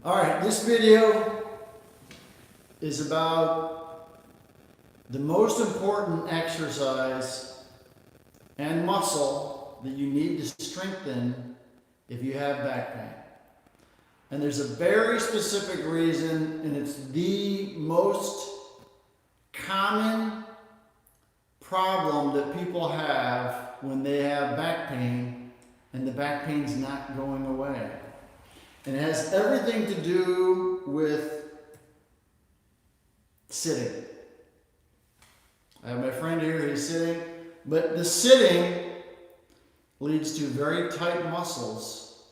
All right, this video is about the most important exercise and muscle that you need to strengthen if you have back pain. And there's a very specific reason, and it's the most common problem that people have when they have back pain and the back pain's not going away. And it has everything to do with sitting. I have my friend here, he's sitting, but the sitting leads to very tight muscles,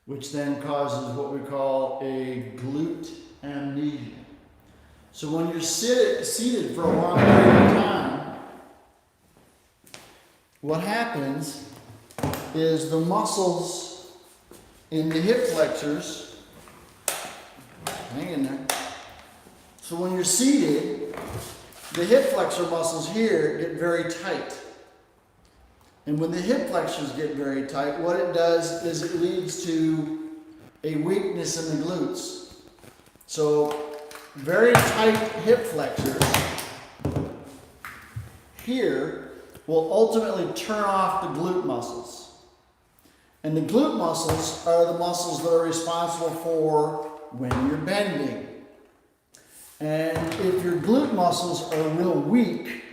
which then causes what we call a glute amnesia. So when you're seated for a long period of time, what happens is the muscles in the hip flexors, hang in there. So when you're seated, the hip flexor muscles here get very tight. And when the hip flexors get very tight, what it does is it leads to a weakness in the glutes. So very tight hip flexors here will ultimately turn off the glute muscles. And the glute muscles are the muscles that are responsible for when you're bending. And if your glute muscles are real weak,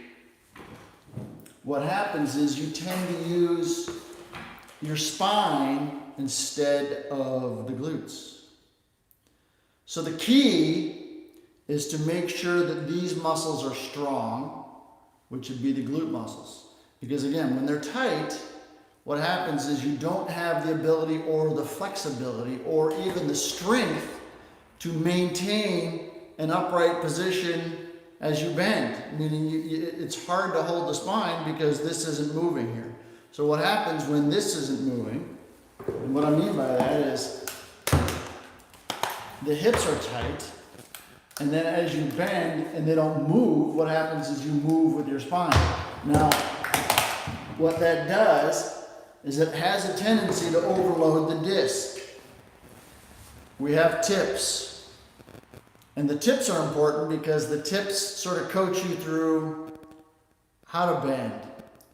what happens is you tend to use your spine instead of the glutes. So the key is to make sure that these muscles are strong, which would be the glute muscles. Because again, when they're tight, what happens is you don't have the ability or the flexibility or even the strength to maintain an upright position as you bend. Meaning it's hard to hold the spine because this isn't moving here. So what happens when this isn't moving, and what I mean by that is the hips are tight, and then as you bend and they don't move, what happens is you move with your spine. Now, what that does is it has a tendency to overload the disc. We have tips. And the tips are important because the tips sort of coach you through how to bend,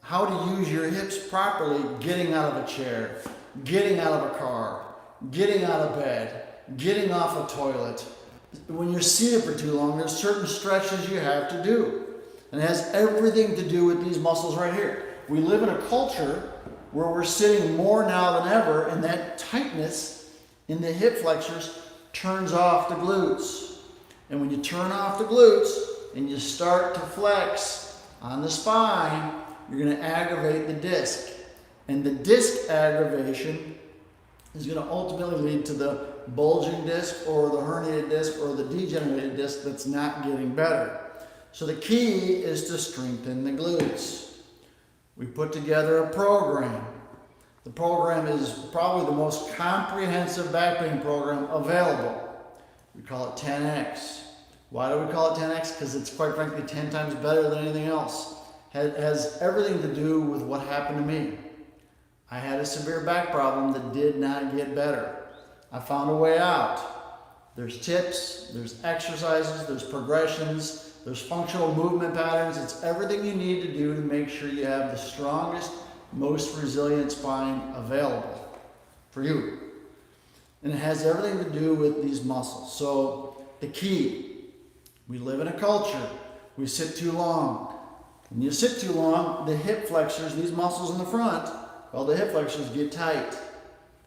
how to use your hips properly, getting out of a chair, getting out of a car, getting out of bed, getting off a toilet. When you're seated for too long, there's certain stretches you have to do. And it has everything to do with these muscles right here. We live in a culture where we're sitting more now than ever, and that tightness in the hip flexors turns off the glutes. And when you turn off the glutes and you start to flex on the spine, you're going to aggravate the disc. And the disc aggravation is going to ultimately lead to the bulging disc or the herniated disc or the degenerated disc that's not getting better. So the key is to strengthen the glutes. We put together a program. The program is probably the most comprehensive back pain program available. We call it 10X. Why do we call it 10X? Because it's quite frankly 10 times better than anything else. It has everything to do with what happened to me. I had a severe back problem that did not get better. I found a way out. There's tips, there's exercises, there's progressions, there's functional movement patterns. It's everything you need to do to make sure you have the strongest, most resilient spine available for you. And it has everything to do with these muscles. So the key, we live in a culture, we sit too long. When you sit too long, the hip flexors, these muscles in the front, called the hip flexors, get tight.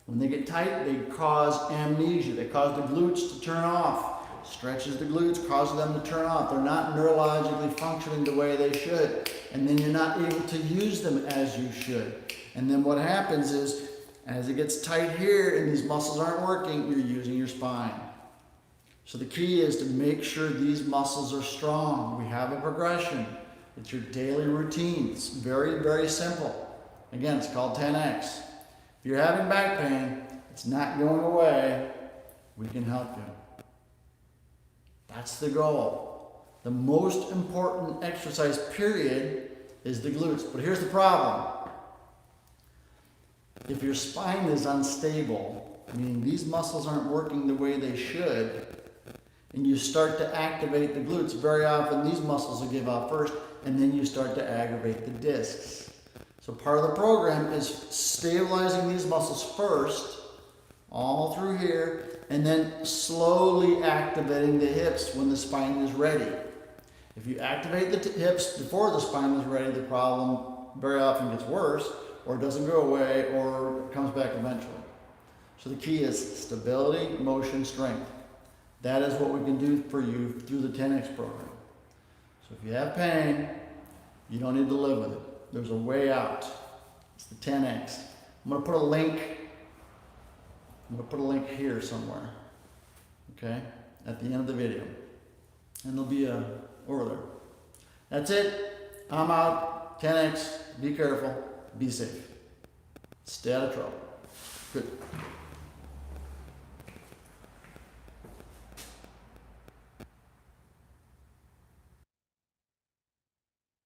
When they get tight, they cause amnesia. They cause the glutes to turn off. Stretches the glutes, causes them to turn off. They're not neurologically functioning the way they should. And then you're not able to use them as you should. And then what happens is, as it gets tight here and these muscles aren't working, you're using your spine. So the key is to make sure these muscles are strong. We have a progression. It's your daily routine. It's very, very simple. Again, it's called 10X. If you're having back pain, it's not going away, we can help you. That's the goal. The most important exercise, period, is the glutes. But here's the problem. If your spine is unstable, meaning these muscles aren't working the way they should, and you start to activate the glutes, very often these muscles will give out first, and then you start to aggravate the discs. So part of the program is stabilizing these muscles first, all through here, and then slowly activating the hips when the spine is ready. If you activate the hips before the spine is ready, the problem very often gets worse, or doesn't go away, or comes back eventually. So the key is stability, motion, strength. That is what we can do for you through the 10X program. So if you have pain, you don't need to live with it. There's a way out. It's the 10X. I'm going to put a link. I'm going to put a link here somewhere. Okay? At the end of the video. And there'll be over there. That's it. I'm out. 10X. Be careful. Be safe. Stay out of trouble. Good.